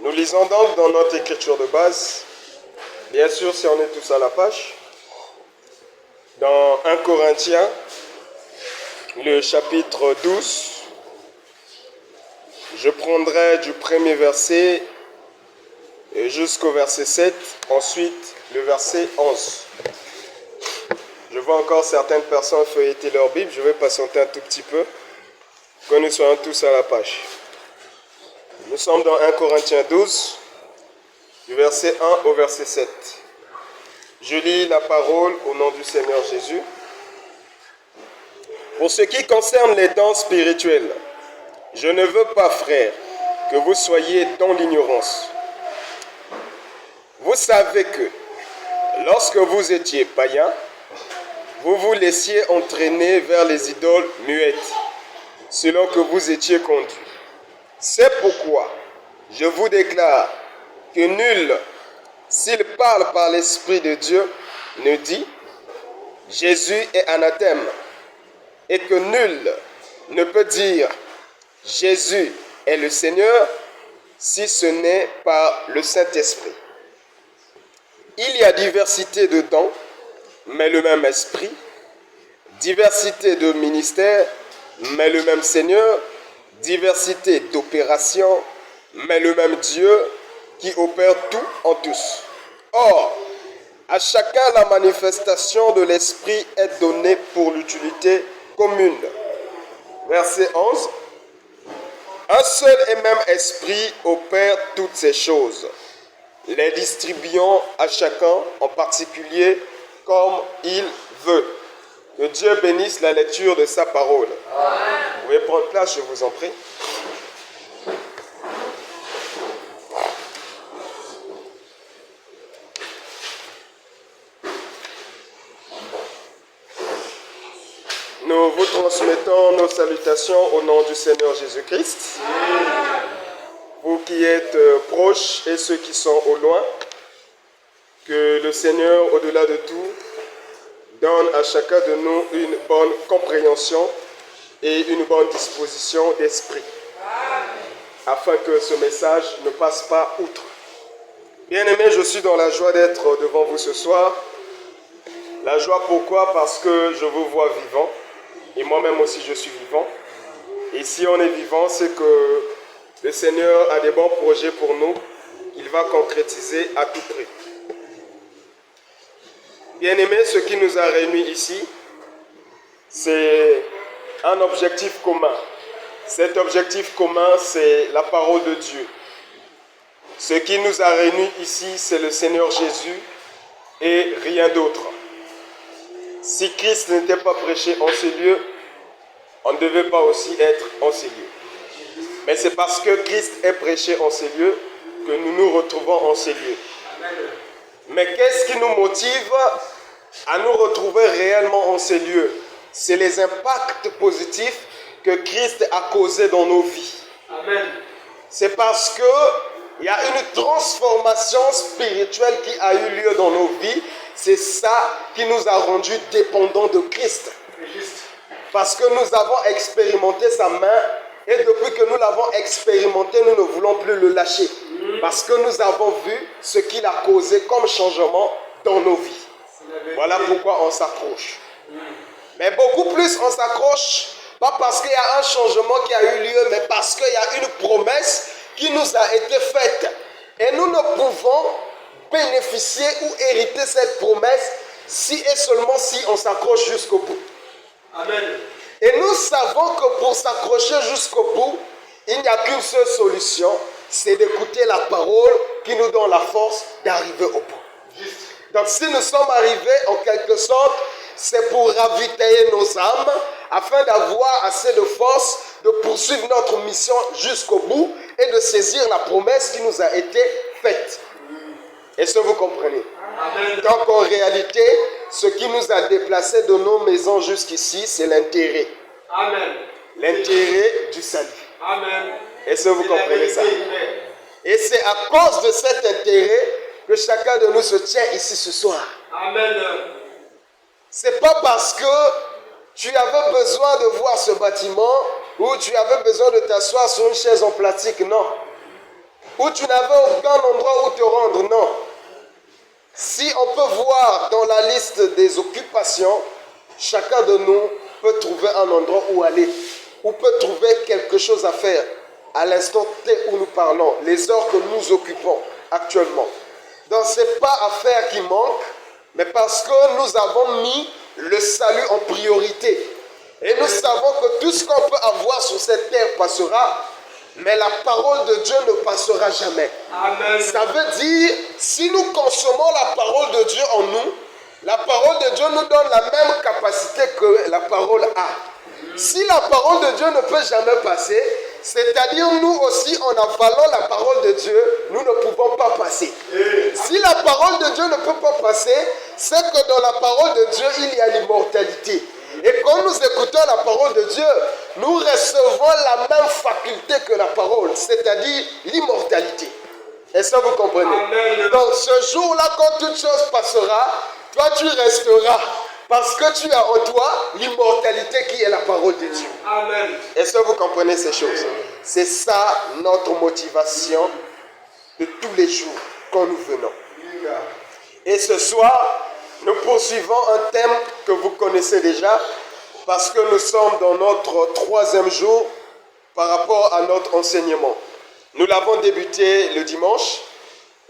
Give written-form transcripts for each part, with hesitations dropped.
Nous lisons donc dans notre écriture de base, bien sûr si on est tous à la page, dans 1 Corinthiens, le chapitre 12, je prendrai du premier verset jusqu'au verset 7, ensuite le verset 11. Je vois encore certaines personnes feuilleter leur Bible, je vais patienter un tout petit peu, que nous soyons tous à la page. Nous sommes dans 1 Corinthiens 12, du verset 1 au verset 7. Je lis la parole au nom du Seigneur Jésus. Pour ce qui concerne les dons spirituels, je ne veux pas, frères, que vous soyez dans l'ignorance. Vous savez que, lorsque vous étiez païens, vous vous laissiez entraîner vers les idoles muettes, selon que vous étiez conduits. C'est pourquoi je vous déclare que nul, s'il parle par l'Esprit de Dieu, ne dit « Jésus est anathème » et que nul ne peut dire « Jésus est le Seigneur » si ce n'est par le Saint-Esprit. Il y a diversité de dons, mais le même Esprit, diversité de ministères, mais le même Seigneur, diversité d'opérations, mais le même Dieu qui opère tout en tous. Or, à chacun la manifestation de l'Esprit est donnée pour l'utilité commune. Verset 11. Un seul et même Esprit opère toutes ces choses, les distribuant à chacun en particulier comme il veut. Que Dieu bénisse la lecture de sa parole. Amen. Vous pouvez prendre place, je vous en prie. Nous vous transmettons nos salutations au nom du Seigneur Jésus-Christ. Vous qui êtes proches et ceux qui sont au loin, que le Seigneur, au-delà de tout, donne à chacun de nous une bonne compréhension et une bonne disposition d'esprit, afin que ce message ne passe pas outre. Bien-aimés, je suis dans la joie d'être devant vous ce soir. La joie pourquoi? Parce que je vous vois vivant, et moi-même aussi je suis vivant. Et si on est vivant, c'est que le Seigneur a des bons projets pour nous, qu'il va concrétiser à tout prix. Bien-aimés, ce qui nous a réunis ici, c'est un objectif commun. Cet objectif commun, c'est la parole de Dieu. Ce qui nous a réunis ici, c'est le Seigneur Jésus et rien d'autre. Si Christ n'était pas prêché en ces lieux, on ne devait pas aussi être en ces lieux. Mais c'est parce que Christ est prêché en ces lieux que nous nous retrouvons en ces lieux. Mais qu'est-ce qui nous motive à nous retrouver réellement en ces lieux? C'est les impacts positifs que Christ a causés dans nos vies. Amen. C'est parce qu'il y a une transformation spirituelle qui a eu lieu dans nos vies. C'est ça qui nous a rendus dépendants de Christ. Parce que nous avons expérimenté sa main et depuis que nous l'avons expérimenté, nous ne voulons plus le lâcher. Parce que nous avons vu ce qu'il a causé comme changement dans nos vies. Voilà pourquoi on s'accroche. Mais beaucoup plus on s'accroche, pas parce qu'il y a un changement qui a eu lieu, mais parce qu'il y a une promesse qui nous a été faite. Et nous ne pouvons bénéficier ou hériter cette promesse si et seulement si on s'accroche jusqu'au bout. Amen. Et nous savons que pour s'accrocher jusqu'au bout, il n'y a qu'une seule solution, c'est d'écouter la parole qui nous donne la force d'arriver au bout. Donc si nous sommes arrivés en quelque sorte, c'est pour ravitailler nos âmes, afin d'avoir assez de force de poursuivre notre mission jusqu'au bout et de saisir la promesse qui nous a été faite. Est-ce que vous comprenez? Amen. Donc en réalité, ce qui nous a déplacés de nos maisons jusqu'ici, c'est l'intérêt. Amen. L'intérêt du salut. Amen. Est-ce que vous comprenez ça? Et c'est à cause de cet intérêt que chacun de nous se tient ici ce soir. Amen. C'est pas parce que tu avais besoin de voir ce bâtiment ou tu avais besoin de t'asseoir sur une chaise en plastique, non. où tu n'avais aucun endroit où te rendre. Non. Si on peut voir dans la liste des occupations, chacun de nous peut trouver un endroit où aller, ou peut trouver quelque chose à faire à l'instant T où nous parlons, les heures que nous occupons actuellement. Donc ce n'est pas affaire qui manque, mais parce que nous avons mis le salut en priorité. Et nous savons que tout ce qu'on peut avoir sur cette terre passera, mais la parole de Dieu ne passera jamais. Amen. Ça veut dire, si nous consommons la parole de Dieu en nous, la parole de Dieu nous donne la même capacité que la parole a. Si la parole de Dieu ne peut jamais passer, c'est-à-dire nous aussi en avalant la parole de Dieu, nous ne pouvons pas passer. Si la parole de Dieu ne peut pas passer, c'est que dans la parole de Dieu, il y a l'immortalité. Et quand nous écoutons la parole de Dieu, nous recevons la même faculté que la parole, c'est-à-dire l'immortalité. Est-ce que vous comprenez? Amen. Donc ce jour-là, quand toute chose passera, toi tu resteras. Parce que tu as en toi l'immortalité qui est la parole de Dieu. Amen. Est-ce que vous comprenez ces choses? C'est ça notre motivation de tous les jours quand nous venons. Et ce soir, nous poursuivons un thème que vous connaissez déjà parce que nous sommes dans notre 3e jour par rapport à notre enseignement. Nous l'avons débuté le dimanche,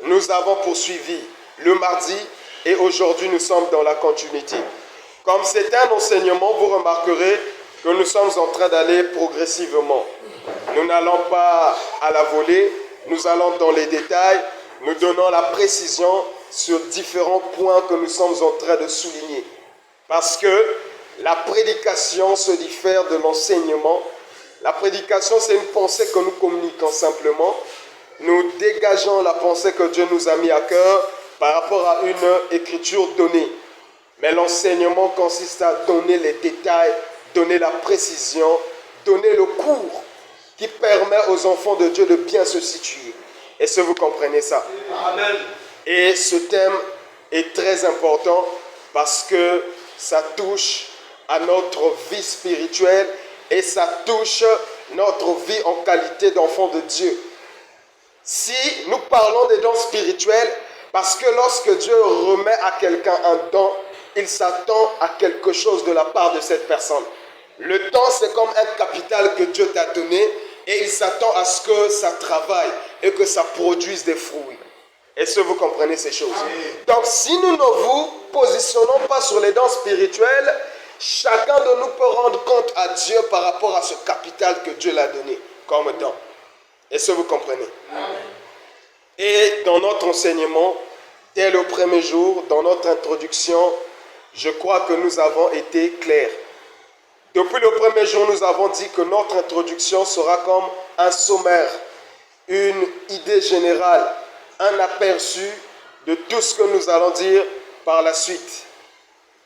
nous avons poursuivi le mardi et aujourd'hui nous sommes dans la continuité. Comme c'est un enseignement, vous remarquerez que nous sommes en train d'aller progressivement. Nous n'allons pas à la volée, nous allons dans les détails, nous donnons la précision sur différents points que nous sommes en train de souligner. Parce que la prédication se diffère de l'enseignement. La prédication, c'est une pensée que nous communiquons simplement. Nous dégageons la pensée que Dieu nous a mis à cœur par rapport à une écriture donnée. Mais l'enseignement consiste à donner les détails, donner la précision, donner le cours qui permet aux enfants de Dieu de bien se situer. Est-ce que vous comprenez ça? Amen. Et ce thème est très important parce que ça touche à notre vie spirituelle et ça touche notre vie en qualité d'enfant de Dieu. Si nous parlons des dons spirituels, parce que lorsque Dieu remet à quelqu'un un don, il s'attend à quelque chose de la part de cette personne. Le don, c'est comme un capital que Dieu t'a donné et il s'attend à ce que ça travaille et que ça produise des fruits. Est-ce que vous comprenez ces choses? Donc, si nous ne vous positionnons pas sur les dons spirituels, chacun de nous peut rendre compte à Dieu par rapport à ce capital que Dieu l'a donné comme don. Est-ce que vous comprenez? Et dans notre enseignement, dès le premier jour, dans notre introduction, je crois que nous avons été clairs. Depuis le premier jour, nous avons dit que notre introduction sera comme un sommaire, une idée générale, un aperçu de tout ce que nous allons dire par la suite.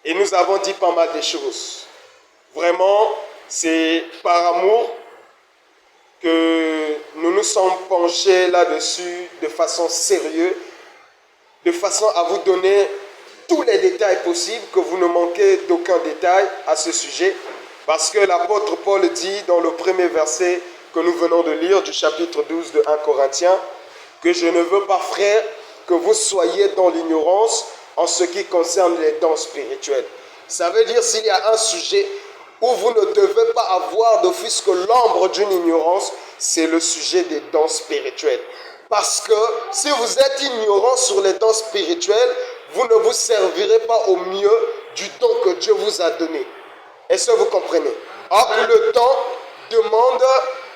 Et nous avons dit pas mal de choses. Vraiment, c'est par amour que nous nous sommes penchés là-dessus de façon sérieuse, de façon à vous donner tous les détails possibles, que vous ne manquez d'aucun détail à ce sujet, parce que l'apôtre Paul dit dans le premier verset que nous venons de lire du chapitre 12 de 1 Corinthiens, que je ne veux pas, frères, que vous soyez dans l'ignorance en ce qui concerne les dons spirituels. Ça veut dire s'il y a un sujet où vous ne devez pas avoir de fût-ce que l'ombre d'une ignorance, c'est le sujet des dons spirituels. Parce que si vous êtes ignorant sur les dons spirituels, vous ne vous servirez pas au mieux du don que Dieu vous a donné. Est-ce que vous comprenez? Or, le temps demande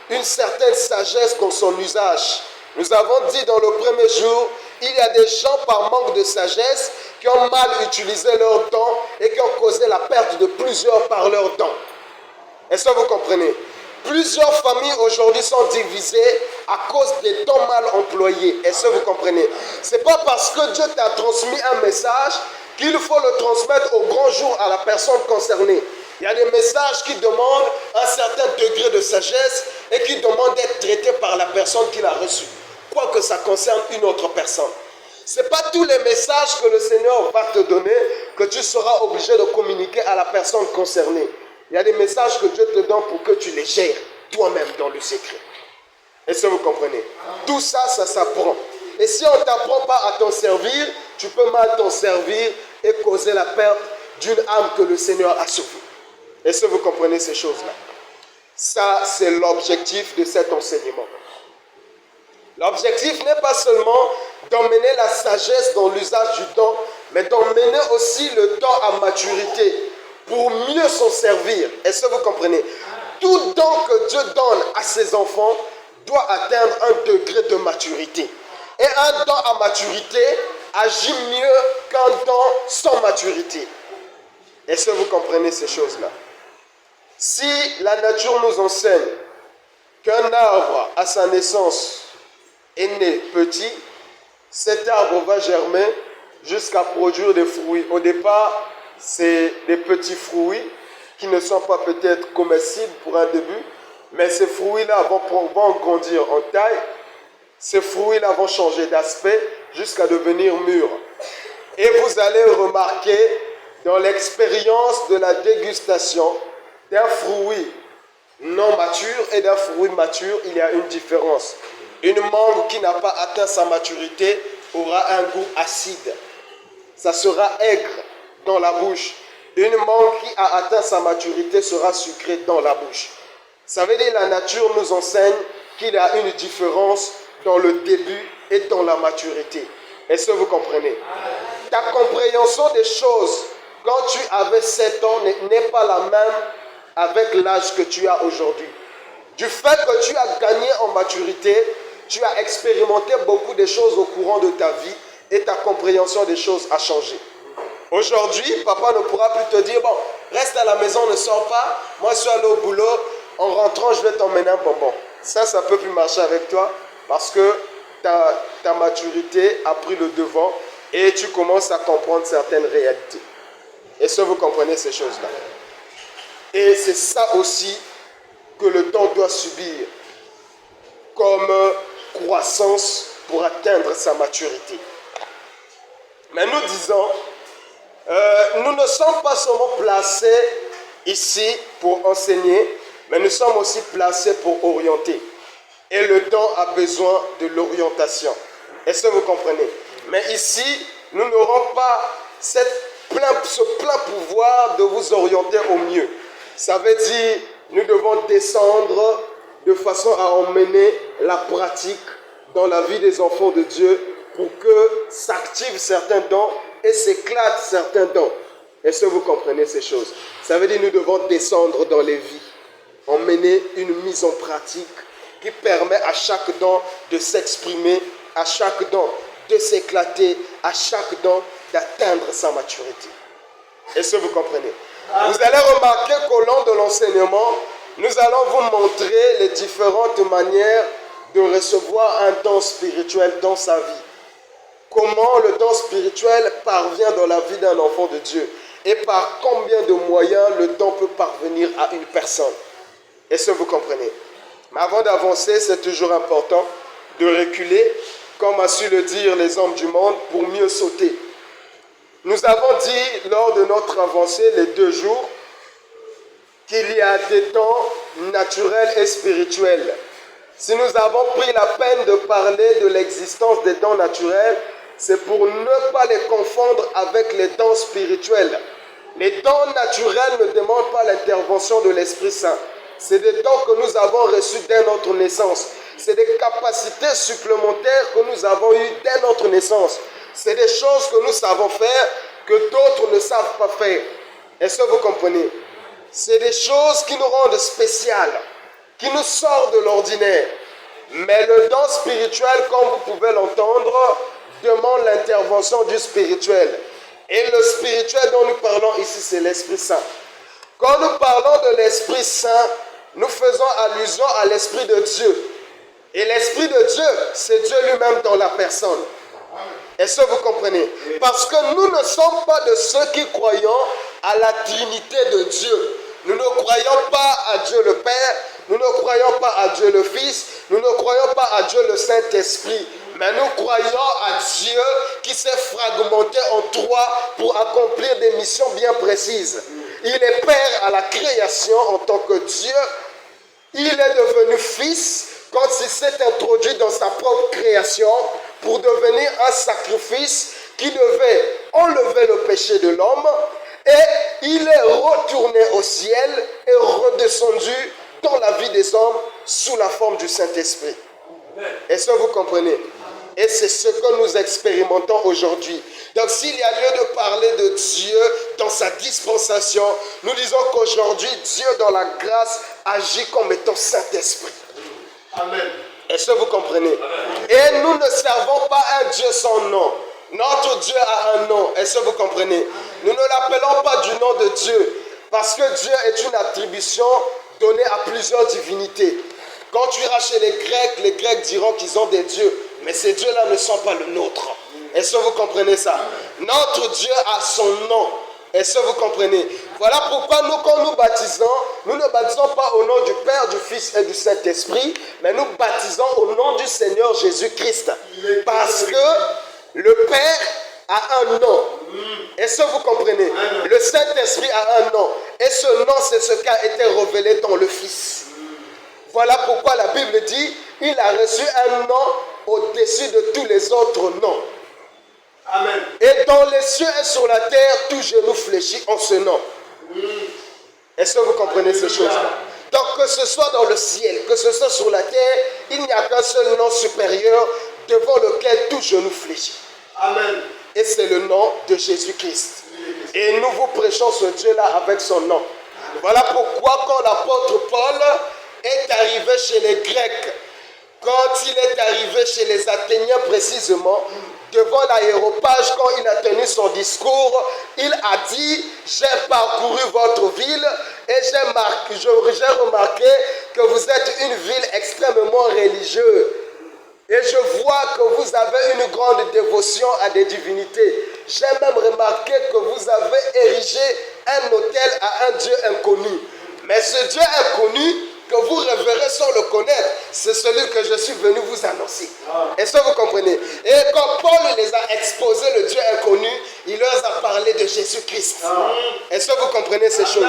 une certaine sagesse dans son usage. Nous avons dit dans le premier jour, il y a des gens par manque de sagesse qui ont mal utilisé leurs dons et qui ont causé la perte de plusieurs par leurs dons. Est-ce que vous comprenez? Plusieurs familles aujourd'hui sont divisées à cause des dons mal employés. Est-ce que vous comprenez? Ce n'est pas parce que Dieu t'a transmis un message qu'il faut le transmettre au grand jour à la personne concernée. Il y a des messages qui demandent un certain degré de sagesse et qui demandent d'être traités par la personne qui l'a reçu, quoique ça concerne une autre personne. Ce n'est pas tous les messages que le Seigneur va te donner que tu seras obligé de communiquer à la personne concernée. Il y a des messages que Dieu te donne pour que tu les gères toi-même dans le secret. Est-ce que vous comprenez? Tout ça, ça s'apprend. Et si on ne t'apprend pas à t'en servir, tu peux mal t'en servir et causer la perte d'une âme que le Seigneur a sauvée. Est-ce que vous comprenez ces choses-là? Ça, c'est l'objectif de cet enseignement. L'objectif n'est pas seulement d'emmener la sagesse dans l'usage du don, mais d'emmener aussi le don à maturité pour mieux s'en servir. Est-ce que vous comprenez? Tout don que Dieu donne à ses enfants doit atteindre un degré de maturité. Et un don à maturité agit mieux qu'un don sans maturité. Est-ce que vous comprenez ces choses-là? Si la nature nous enseigne qu'un arbre à sa naissance est né petit, cet arbre va germer jusqu'à produire des fruits. Au départ, c'est des petits fruits qui ne sont pas peut-être comestibles pour un début, mais ces fruits-là vont grandir en taille, ces fruits-là vont changer d'aspect jusqu'à devenir mûrs. Et vous allez remarquer dans l'expérience de la dégustation d'un fruit non mature et d'un fruit mature, il y a une différence. Une mangue qui n'a pas atteint sa maturité aura un goût acide. Ça sera aigre dans la bouche. Une mangue qui a atteint sa maturité sera sucrée dans la bouche. Ça veut dire que la nature nous enseigne qu'il y a une différence dans le début et dans la maturité. Est-ce que vous comprenez? Ta compréhension des choses quand tu avais 7 ans n'est pas la même avec l'âge que tu as aujourd'hui. Du fait que tu as gagné en maturité, tu as expérimenté beaucoup de choses au courant de ta vie et ta compréhension des choses a changé. Aujourd'hui, papa ne pourra plus te dire, bon, reste à la maison, ne sors pas, moi je suis allé au boulot, en rentrant je vais t'emmener un bonbon. Ça ne peut plus marcher avec toi parce que ta maturité a pris le devant et tu commences à comprendre certaines réalités. Est-ce que vous comprenez ces choses-là? Et c'est ça aussi que le don doit subir comme croissance pour atteindre sa maturité. Mais nous disons, nous ne sommes pas seulement placés ici pour enseigner, mais nous sommes aussi placés pour orienter. Et le don a besoin de l'orientation. Est-ce que vous comprenez? Mais ici, nous n'aurons pas ce plein pouvoir de vous orienter au mieux. Ça veut dire, nous devons descendre de façon à emmener la pratique dans la vie des enfants de Dieu pour que s'activent certains dons et s'éclatent certains dons. Est-ce que vous comprenez ces choses? Ça veut dire que nous devons descendre dans les vies, emmener une mise en pratique qui permet à chaque don de s'exprimer, à chaque don de s'éclater, à chaque don d'atteindre sa maturité. Est-ce que vous comprenez? Vous allez remarquer qu'au long de l'enseignement, nous allons vous montrer les différentes manières de recevoir un don spirituel dans sa vie. Comment le don spirituel parvient dans la vie d'un enfant de Dieu et par combien de moyens le don peut parvenir à une personne. Est-ce que vous comprenez? Mais avant d'avancer, c'est toujours important de reculer, comme a su le dire les hommes du monde, pour mieux sauter. Nous avons dit lors de notre avancée, les 2 jours, qu'il y a des dons naturels et spirituels. Si nous avons pris la peine de parler de l'existence des dons naturels, c'est pour ne pas les confondre avec les dons spirituels. Les dons naturels ne demandent pas l'intervention de l'Esprit Saint. C'est des dons que nous avons reçus dès notre naissance. C'est des capacités supplémentaires que nous avons eues dès notre naissance. C'est des choses que nous savons faire que d'autres ne savent pas faire. Est-ce que vous comprenez? C'est des choses qui nous rendent spéciales, qui nous sortent de l'ordinaire. Mais le don spirituel, comme vous pouvez l'entendre, demande l'intervention du spirituel. Et le spirituel dont nous parlons ici, c'est l'Esprit Saint. Quand nous parlons de l'Esprit Saint, nous faisons allusion à l'Esprit de Dieu. Et l'Esprit de Dieu, c'est Dieu lui-même dans la personne. Est-ce que vous comprenez? Parce que nous ne sommes pas de ceux qui croyons à la Trinité de Dieu. Nous ne croyons pas à Dieu le Père, nous ne croyons pas à Dieu le Fils, nous ne croyons pas à Dieu le Saint-Esprit. Mais nous croyons à Dieu qui s'est fragmenté en 3 pour accomplir des missions bien précises. Il est Père à la création en tant que Dieu. Il est devenu Fils quand il s'est introduit dans sa propre création pour devenir un sacrifice qui devait enlever le péché de l'homme, et il est retourné au ciel et redescendu dans la vie des hommes sous la forme du Saint-Esprit. Est-ce que vous comprenez? Et c'est ce que nous expérimentons aujourd'hui. Donc s'il y a lieu de parler de Dieu dans sa dispensation, nous disons qu'aujourd'hui, Dieu dans la grâce agit comme étant Saint-Esprit. Amen. Est-ce que vous comprenez? Et nous ne servons pas un Dieu sans nom. Notre Dieu a un nom. Est-ce que vous comprenez? Nous ne l'appelons pas du nom de Dieu, parce que Dieu est une attribution donnée à plusieurs divinités. Quand tu iras chez les Grecs diront qu'ils ont des dieux, mais ces dieux-là ne sont pas le nôtre. Est-ce que vous comprenez ça? Notre Dieu a son nom. Est-ce que vous comprenez? Voilà pourquoi nous, quand nous baptisons, nous ne baptisons pas au nom du Père, du Fils et du Saint-Esprit, mais nous baptisons au nom du Seigneur Jésus-Christ. Parce que le Père a un nom. Est-ce que vous comprenez? Le Saint-Esprit a un nom. Et ce nom, c'est ce qui a été révélé dans le Fils. Voilà pourquoi la Bible dit, il a reçu un nom au-dessus de tous les autres noms. Amen. Et dans les cieux et sur la terre, tout genou fléchit en ce nom. Est-ce que vous comprenez ces choses-là? Donc que ce soit dans le ciel, que ce soit sur la terre, il n'y a qu'un seul nom supérieur devant lequel tout genou fléchit. Amen. Et c'est le nom de Jésus-Christ. Et nous vous prêchons ce Dieu-là avec son nom. Voilà pourquoi quand l'apôtre Paul est arrivé chez les Grecs, quand il est arrivé chez les Athéniens précisément, devant l'aéropage, quand il a tenu son discours, il a dit « J'ai parcouru votre ville et j'ai remarqué que vous êtes une ville extrêmement religieuse. Et je vois que vous avez une grande dévotion à des divinités. J'ai même remarqué que vous avez érigé un autel à un Dieu inconnu. Mais ce Dieu inconnu que vous révérez sans le connaître, c'est celui que je suis venu vous annoncer. » Est-ce que vous comprenez? Et quand Paul les a exposé le Dieu inconnu, il leur a parlé de Jésus-Christ. Est-ce que vous comprenez ces choses?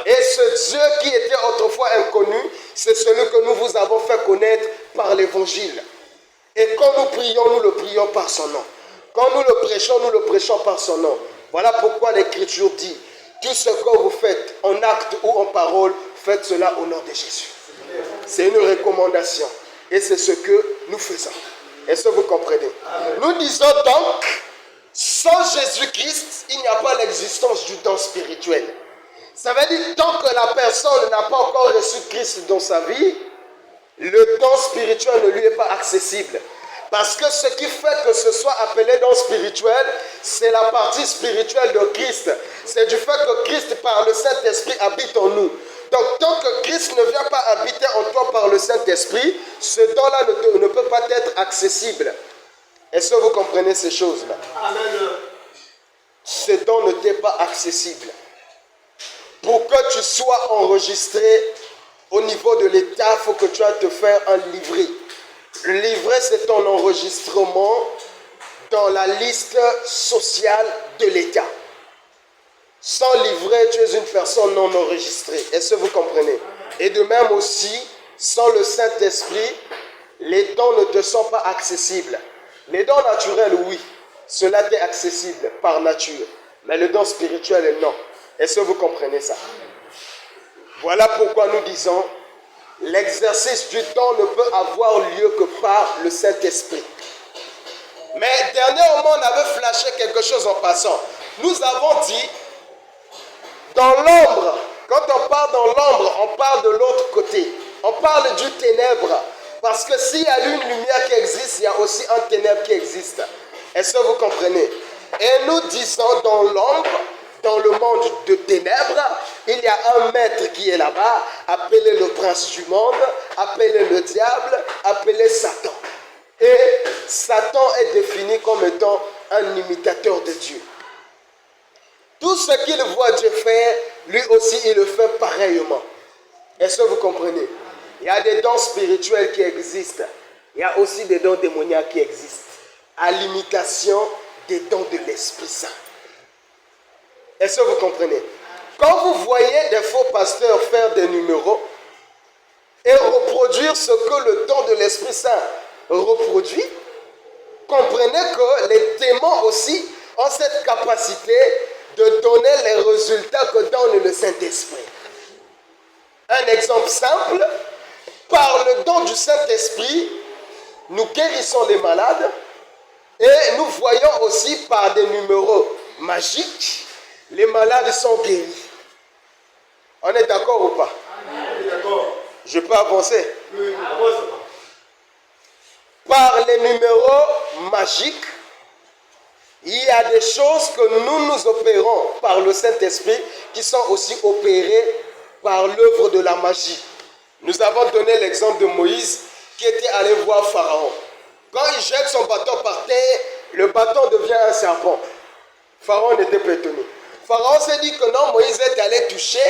Et ce Dieu qui était autrefois inconnu, c'est celui que nous vous avons fait connaître par l'évangile. Et quand nous prions, nous le prions par son nom. Quand nous le prêchons par son nom. Voilà pourquoi l'Écriture dit, tout ce que vous faites en acte ou en parole, faites cela au nom de Jésus. C'est une recommandation. Et c'est ce que nous faisons. Est-ce que vous comprenez? Nous disons donc, sans Jésus-Christ, il n'y a pas l'existence du don spirituel. Ça veut dire, tant que la personne n'a pas encore reçu Christ dans sa vie, le don spirituel ne lui est pas accessible. Parce que ce qui fait que ce soit appelé don spirituel, c'est la partie spirituelle de Christ. C'est du fait que Christ, par le Saint-Esprit, habite en nous. Donc, tant que Christ ne vient pas habiter en toi par le Saint-Esprit, ce don-là ne peut pas être accessible. Est-ce que vous comprenez ces choses-là? Amen. Ce don ne t'est pas accessible. Pour que tu sois enregistré au niveau de l'État, il faut que tu ailles te faire un livret. Le livret, c'est ton enregistrement dans la liste sociale de l'État. Sans livret, tu es une personne non enregistrée. Est-ce que vous comprenez? Et de même aussi, sans le Saint-Esprit, les dons ne te sont pas accessibles. Les dons naturels, oui, cela t'est accessible par nature. Mais le don spirituel, non. Est-ce que vous comprenez ça? Voilà pourquoi nous disons, l'exercice du don ne peut avoir lieu que par le Saint-Esprit. Mais dernièrement, on avait flashé quelque chose en passant. Nous avons dit, dans l'ombre, quand on parle dans l'ombre, on parle de l'autre côté. On parle du ténèbre. Parce que s'il y a une lumière qui existe, il y a aussi un ténèbre qui existe. Est-ce que vous comprenez? Et nous disons dans l'ombre, dans le monde de ténèbres, il y a un maître qui est là-bas, appelé le prince du monde, appelé le diable, appelé Satan. Et Satan est défini comme étant un imitateur de Dieu. Tout ce qu'il voit Dieu faire, lui aussi il le fait pareillement. Est-ce que vous comprenez? Il y a des dons spirituels qui existent. Il y a aussi des dons démoniaques qui existent. À l'imitation des dons de l'Esprit Saint. Est-ce que vous comprenez? Quand vous voyez des faux pasteurs faire des numéros, et reproduire ce que le don de l'Esprit Saint reproduit, comprenez que les démons aussi ont cette capacité de donner les résultats que donne le Saint-Esprit. Un exemple simple, par le don du Saint-Esprit, nous guérissons les malades et nous voyons aussi par des numéros magiques, les malades sont guéris. On est d'accord ou pas? On est d'accord. Je peux avancer? Oui, avance. Par les numéros magiques, il y a des choses que nous opérons par le Saint-Esprit qui sont aussi opérées par l'œuvre de la magie. Nous avons donné l'exemple de Moïse qui était allé voir Pharaon. Quand il jette son bâton par terre, le bâton devient un serpent. Pharaon n'était pas étonné. Pharaon s'est dit que non, Moïse est allé toucher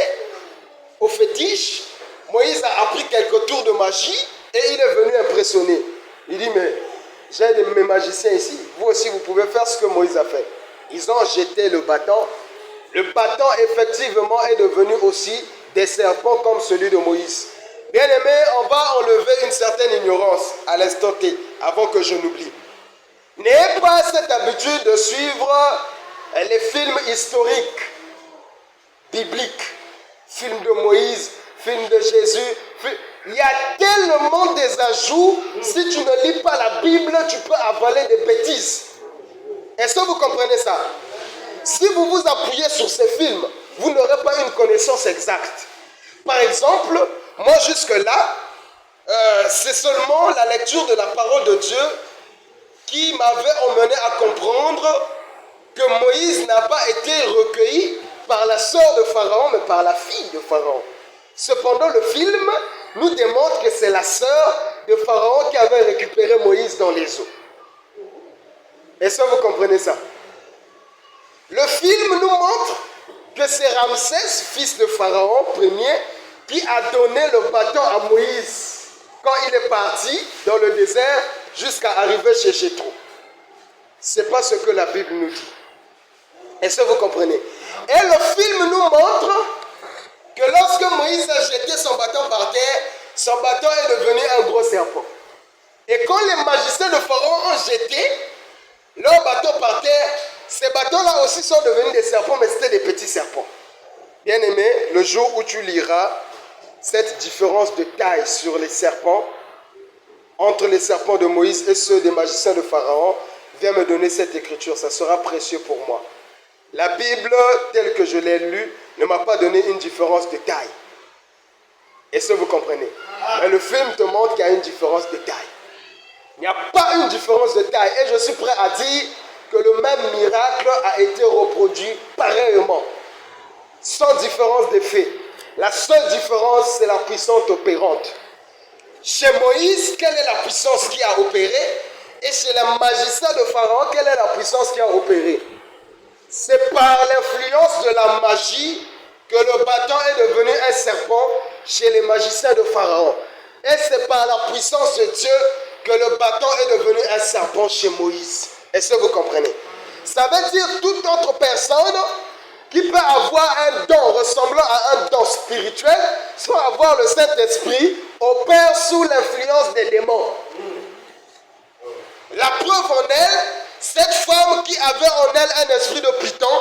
au fétiche. Moïse a appris quelques tours de magie et il est venu impressionner. Il dit, mais j'ai mes magiciens ici. Vous aussi, vous pouvez faire ce que Moïse a fait. Ils ont jeté le bâton. Le bâton, effectivement, est devenu aussi des serpents comme celui de Moïse. Bien aimé, on va enlever une certaine ignorance à l'instant T, avant que je n'oublie. N'ayez pas cette habitude de suivre les films historiques, bibliques, films de Moïse, films de Jésus. Il y a tellement des ajouts, si tu ne lis pas la Bible, tu peux avaler des bêtises. Est-ce que vous comprenez ça? Si vous vous appuyez sur ces films, vous n'aurez pas une connaissance exacte. Par exemple, moi jusque-là, c'est seulement la lecture de la parole de Dieu qui m'avait emmené à comprendre que Moïse n'a pas été recueilli par la sœur de Pharaon, mais par la fille de Pharaon. Cependant, le film nous démontre que c'est la sœur de Pharaon qui avait récupéré Moïse dans les eaux. Est-ce que vous comprenez ça? Le film nous montre que c'est Ramsès, fils de Pharaon premier, qui a donné le bâton à Moïse quand il est parti dans le désert jusqu'à arriver chez Jéthro. Ce n'est pas ce que la Bible nous dit. Est-ce que vous comprenez? Et le film nous montre que lorsque Moïse a jeté son bâton par terre, son bâton est devenu un gros serpent. Et quand les magiciens de Pharaon ont jeté leur bâton par terre, ces bâtons-là aussi sont devenus des serpents, mais c'était des petits serpents. Bien aimé, le jour où tu liras cette différence de taille sur les serpents, entre les serpents de Moïse et ceux des magiciens de Pharaon, viens me donner cette écriture, ça sera précieux pour moi. La Bible, telle que je l'ai lue, ne m'a pas donné une différence de taille. Est-ce que vous comprenez? Mais le film te montre qu'il y a une différence de taille. Il n'y a pas une différence de taille. Et je suis prêt à dire que le même miracle a été reproduit pareillement, sans différence d'effet. La seule différence, c'est la puissance opérante. Chez Moïse, quelle est la puissance qui a opéré? Et chez les magiciens de Pharaon, quelle est la puissance qui a opéré? C'est par l'influence de la magie que le bâton est devenu un serpent chez les magiciens de Pharaon. Et c'est par la puissance de Dieu que le bâton est devenu un serpent chez Moïse. Est-ce que vous comprenez? Ça veut dire toute autre personne qui peut avoir un don ressemblant à un don spirituel, sans avoir le Saint-Esprit, opère sous l'influence des démons. La preuve en elle, cette femme qui avait en elle un esprit de python,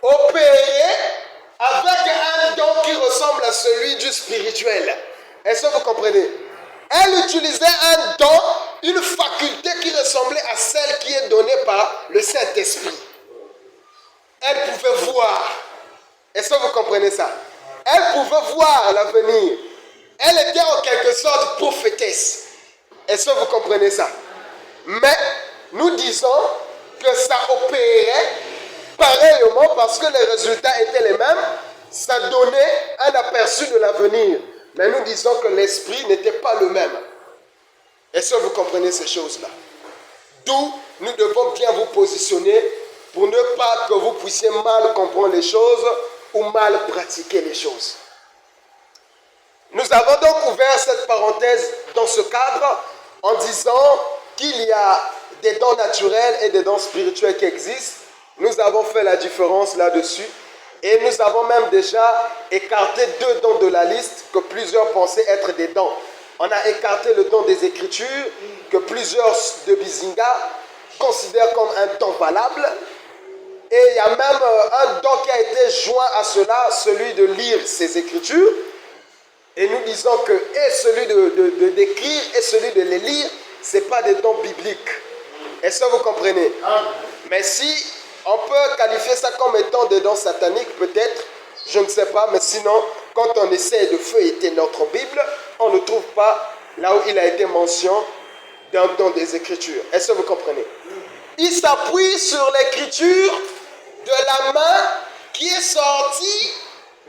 opérait avec un don qui ressemble à celui du spirituel. Est-ce que vous comprenez? Elle utilisait un don, une faculté qui ressemblait à celle qui est donnée par le Saint-Esprit. Elle pouvait voir. Est-ce que vous comprenez ça? Elle pouvait voir l'avenir. Elle était en quelque sorte prophétesse. Est-ce que vous comprenez ça? Mais nous disons que ça opérait pareillement parce que les résultats étaient les mêmes. Ça donnait un aperçu de l'avenir. Mais nous disons que l'esprit n'était pas le même. Est-ce que vous comprenez ces choses-là? D'où nous devons bien vous positionner pour ne pas que vous puissiez mal comprendre les choses ou mal pratiquer les choses. Nous avons donc ouvert cette parenthèse dans ce cadre en disant qu'il y a des dons naturels et des dons spirituels qui existent. Nous avons fait la différence là-dessus. Et nous avons même déjà écarté 2 dons de la liste que plusieurs pensaient être des dons. On a écarté le don des Écritures que plusieurs de Bizinga considèrent comme un don valable. Et il y a même un don qui a été joint à cela, celui de lire ces Écritures. Et nous disons que et celui d'écrire et celui de les lire, ce n'est pas des dons bibliques. Est-ce que vous comprenez? Mais si on peut qualifier ça comme étant des dons sataniques, peut-être, je ne sais pas, mais sinon, quand on essaie de feuilleter notre Bible, on ne trouve pas là où il a été mention d'un don des Écritures. Est-ce que vous comprenez? Il s'appuie sur l'écriture de la main qui est sortie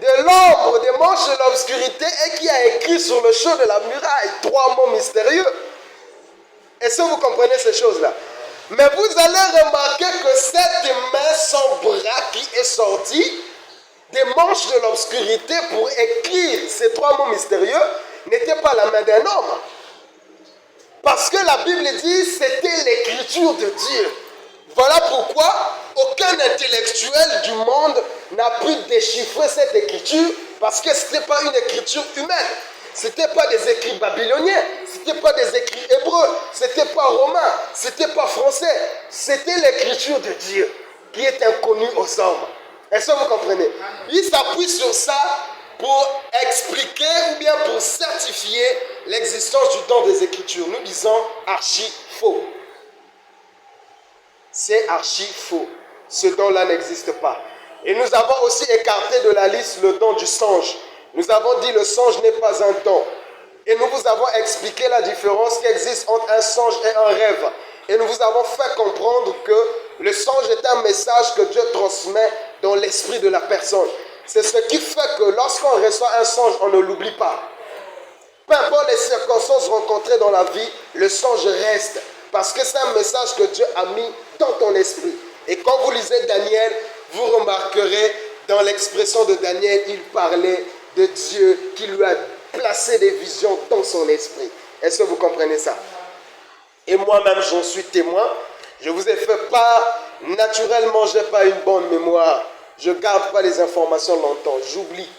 de l'ombre, des manches de l'obscurité et qui a écrit sur le chemin de la muraille 3 mots mystérieux. Est-ce que vous comprenez ces choses-là? Mais vous allez remarquer que cette main sans bras qui est sortie des manches de l'obscurité pour écrire ces 3 mots mystérieux n'était pas la main d'un homme. Parce que la Bible dit que c'était l'écriture de Dieu. Voilà pourquoi aucun intellectuel du monde n'a pu déchiffrer cette écriture parce que ce n'était pas une écriture humaine. Ce n'était pas des écrits babyloniens, ce n'était pas des écrits hébreux, ce n'était pas romain, ce n'était pas français. C'était l'écriture de Dieu qui est inconnue aux hommes. Est-ce que vous comprenez? Il s'appuie sur ça pour expliquer ou bien pour certifier l'existence du don des Écritures. Nous disons archi faux. C'est archi faux. Ce don-là n'existe pas. Et nous avons aussi écarté de la liste le don du songe. Nous avons dit que le songe n'est pas un don. Et nous vous avons expliqué la différence qui existe entre un songe et un rêve. Et nous vous avons fait comprendre que le songe est un message que Dieu transmet dans l'esprit de la personne. C'est ce qui fait que lorsqu'on reçoit un songe, on ne l'oublie pas. Peu importe les circonstances rencontrées dans la vie, le songe reste. Parce que c'est un message que Dieu a mis dans ton esprit. Et quand vous lisez Daniel, vous remarquerez dans l'expression de Daniel, il parlait de Dieu qui lui a placé des visions dans son esprit. Est-ce que vous comprenez ça? Et moi-même, j'en suis témoin. Je vous ai fait part, naturellement, je n'ai pas une bonne mémoire. Je ne garde pas les informations longtemps, j'oublie.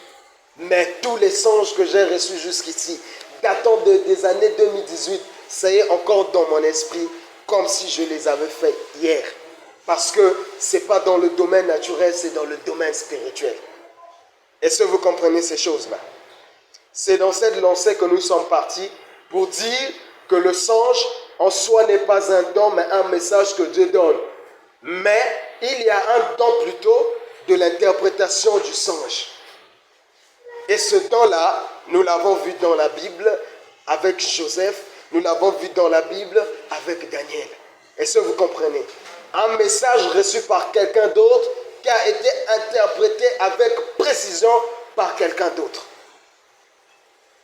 Mais tous les songes que j'ai reçus jusqu'ici, datant des années 2018, ça y est encore dans mon esprit, comme si je les avais faits hier. Parce que ce n'est pas dans le domaine naturel, c'est dans le domaine spirituel. Est-ce que vous comprenez ces choses-là? C'est dans cette lancée que nous sommes partis pour dire que le songe en soi n'est pas un don, mais un message que Dieu donne. Mais il y a un don plutôt de l'interprétation du songe. Et ce don-là, nous l'avons vu dans la Bible avec Joseph, nous l'avons vu dans la Bible avec Daniel. Est-ce que vous comprenez? Un message reçu par quelqu'un d'autre qui a été interprété avec précision par quelqu'un d'autre.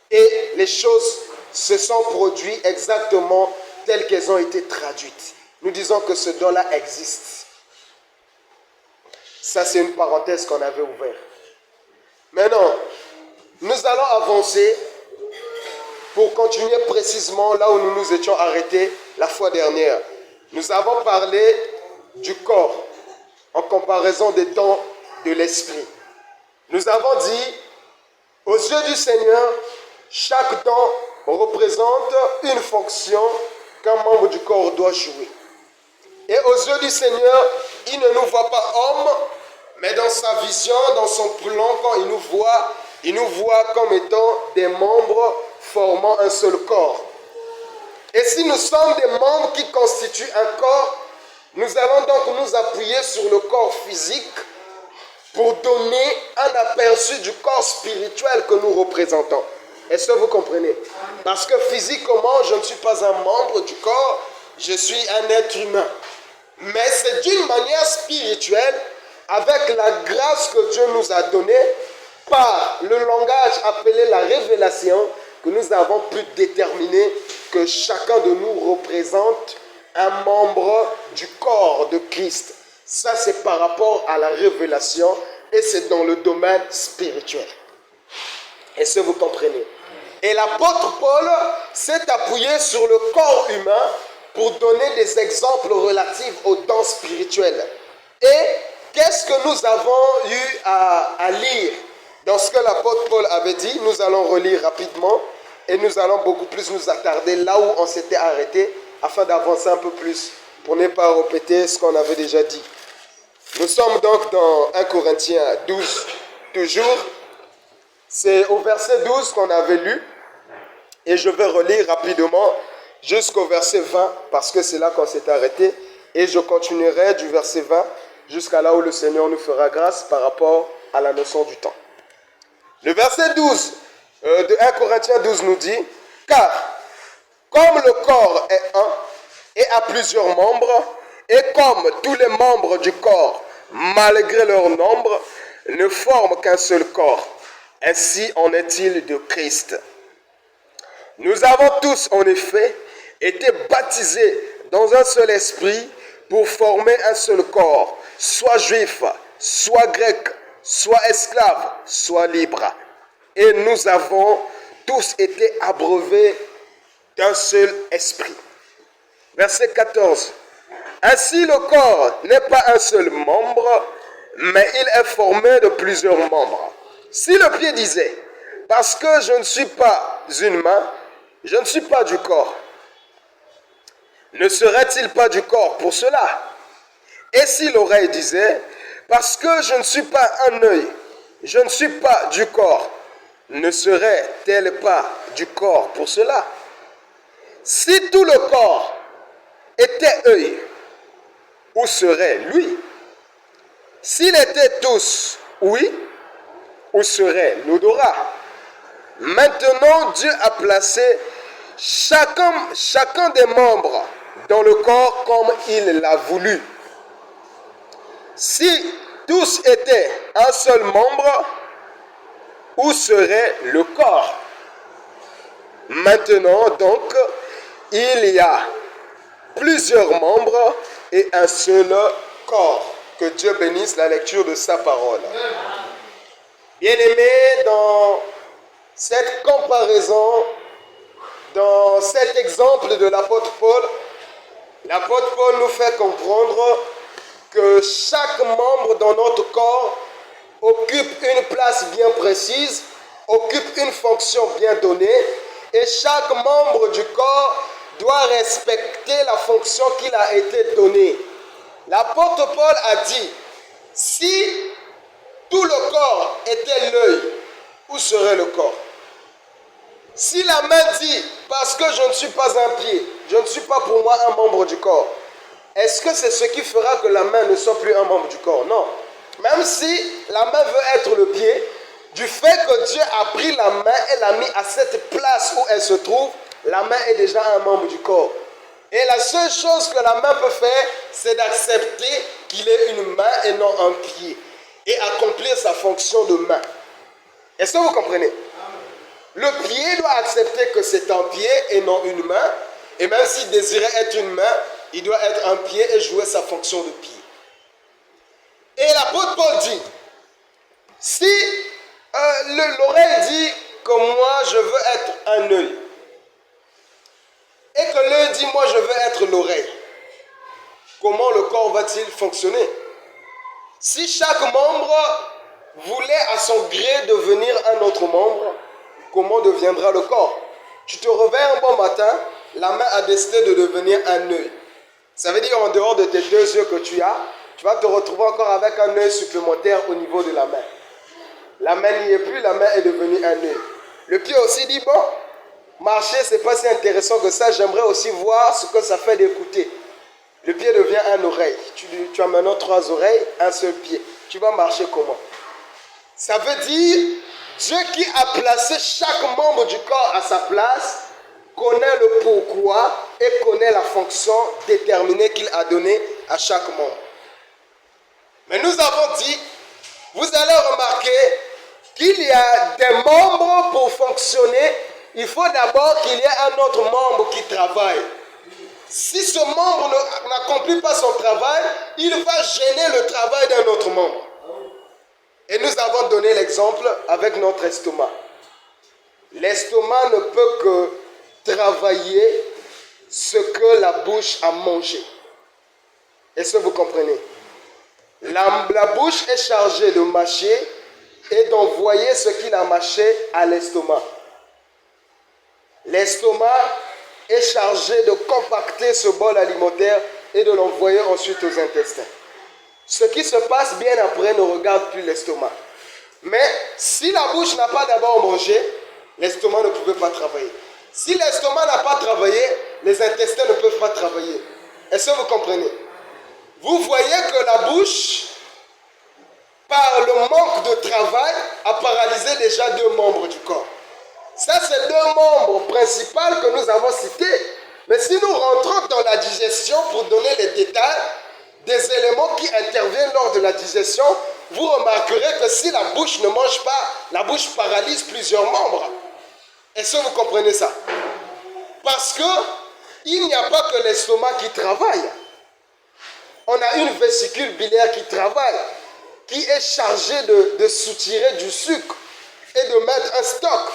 Et les choses se sont produites exactement telles qu'elles ont été traduites. Nous disons que ce don-là existe. Ça, c'est une parenthèse qu'on avait ouverte. Maintenant, nous allons avancer pour continuer précisément là où nous nous étions arrêtés la fois dernière. Nous avons parlé du corps en comparaison des dons de l'esprit. Nous avons dit, aux yeux du Seigneur, chaque don représente une fonction qu'un membre du corps doit jouer. Et aux yeux du Seigneur, il ne nous voit pas hommes, mais dans sa vision, dans son plan, quand il nous voit comme étant des membres formant un seul corps. Et si nous sommes des membres qui constituent un corps, nous allons donc nous appuyer sur le corps physique pour donner un aperçu du corps spirituel que nous représentons. Est-ce que vous comprenez? Parce que physiquement, je ne suis pas un membre du corps, je suis un être humain. Mais c'est d'une manière spirituelle, avec la grâce que Dieu nous a donnée, par le langage appelé la révélation, que nous avons pu déterminer que chacun de nous représente un membre du corps de Christ. Ça, c'est par rapport à la révélation et c'est dans le domaine spirituel. Est-ce que vous comprenez? Et l'apôtre Paul s'est appuyé sur le corps humain pour donner des exemples relatifs aux dons spirituels. Et qu'est-ce que nous avons eu à lire dans ce que l'apôtre Paul avait dit? Nous allons relire rapidement et nous allons beaucoup plus nous attarder là où on s'était arrêté afin d'avancer un peu plus pour ne pas répéter ce qu'on avait déjà dit. Nous sommes donc dans 1 Corinthiens 12 toujours. C'est au verset 12 qu'on avait lu et je vais relire rapidement jusqu'au verset 20 parce que c'est là qu'on s'est arrêté et je continuerai du verset 20 jusqu'à là où le Seigneur nous fera grâce par rapport à la notion du temps. Le verset 12 de 1 Corinthiens 12 nous dit « Car comme le corps est un et a plusieurs membres, et comme tous les membres du corps, malgré leur nombre, ne forment qu'un seul corps, ainsi en est-il de Christ. Nous avons tous, en effet, été baptisés dans un seul esprit pour former un seul corps, soit juif, soit grec, soit esclave, soit libre. Et nous avons tous été abreuvés d'un seul esprit. » Verset 14. Ainsi le corps n'est pas un seul membre, mais il est formé de plusieurs membres. Si le pied disait, parce que je ne suis pas une main, je ne suis pas du corps, ne serait-il pas du corps pour cela? Et si l'oreille disait, parce que je ne suis pas un œil, je ne suis pas du corps, ne serait-elle pas du corps pour cela? Si tout le corps était œil, où serait lui? S'il était tous oui, où serait l'odorat? Maintenant, Dieu a placé chacun des membres dans le corps comme il l'a voulu. Si tous étaient un seul membre, où serait le corps? Maintenant, donc, il y a plusieurs membres et un seul corps. Que Dieu bénisse la lecture de sa parole. Bien-aimés, dans cette comparaison, dans cet exemple de l'apôtre Paul nous fait comprendre que chaque membre dans notre corps occupe une place bien précise, occupe une fonction bien donnée, et chaque membre du corps doit respecter la fonction qui a été donnée. L'apôtre Paul a dit, si tout le corps était l'œil, où serait le corps? Si la main dit, parce que je ne suis pas un pied, je ne suis pas pour moi un membre du corps, est-ce que c'est ce qui fera que la main ne soit plus un membre du corps? Non. Même si la main veut être le pied, du fait que Dieu a pris la main et l'a mis à cette place où elle se trouve, la main est déjà un membre du corps. Et la seule chose que la main peut faire, c'est d'accepter qu'il ait une main et non un pied. Et accomplir sa fonction de main. Est-ce que vous comprenez? Le pied doit accepter que c'est un pied et non une main. Et même s'il désirait être une main, il doit être un pied et jouer sa fonction de pied. Et l'apôtre Paul dit, si l'oreille dit que moi je veux être un œil, et que l'œil dit moi je veux être l'oreille, comment le corps va-t-il fonctionner? Si chaque membre voulait à son gré devenir un autre membre, comment deviendra le corps? Tu te réveilles un bon matin, la main a décidé de devenir un œil. Ça veut dire en dehors de tes 2 yeux que tu as, tu vas te retrouver encore avec un œil supplémentaire au niveau de la main. La main n'y est plus, la main est devenue un œil. Le pied aussi dit, bon, marcher, c'est pas si intéressant que ça, j'aimerais aussi voir ce que ça fait d'écouter. Le pied devient une oreille. Tu as maintenant 3 oreilles, un seul pied. Tu vas marcher comment? Ça veut dire, Dieu qui a placé chaque membre du corps à sa place, connaît le pourquoi et connaît la fonction déterminée qu'il a donnée à chaque membre. Mais nous avons dit, vous allez remarquer qu'il y a des membres pour fonctionner, il faut d'abord qu'il y ait un autre membre qui travaille. Si ce membre n'accomplit pas son travail, il va gêner le travail d'un autre membre. Et nous avons donné l'exemple avec notre estomac. L'estomac ne peut que travailler ce que la bouche a mangé. Est-ce que vous comprenez? La bouche est chargée de mâcher et d'envoyer ce qu'il a mâché à l'estomac. L'estomac est chargé de compacter ce bol alimentaire et de l'envoyer ensuite aux intestins. Ce qui se passe bien après ne regarde plus l'estomac. Mais si la bouche n'a pas d'abord mangé, l'estomac ne pouvait pas travailler. Si l'estomac n'a pas travaillé, les intestins ne peuvent pas travailler. Est-ce que vous comprenez? Vous voyez que la bouche, par le manque de travail, a paralysé déjà 2 membres du corps. Ça, c'est 2 membres principaux que nous avons cités. Mais si nous rentrons dans la digestion pour donner les détails des éléments qui interviennent lors de la digestion, vous remarquerez que si la bouche ne mange pas, la bouche paralyse plusieurs membres. Est-ce que vous comprenez ça? Parce qu'il n'y a pas que l'estomac qui travaille. On a une vésicule biliaire qui travaille, qui est chargée de soutirer du sucre et de mettre un stock,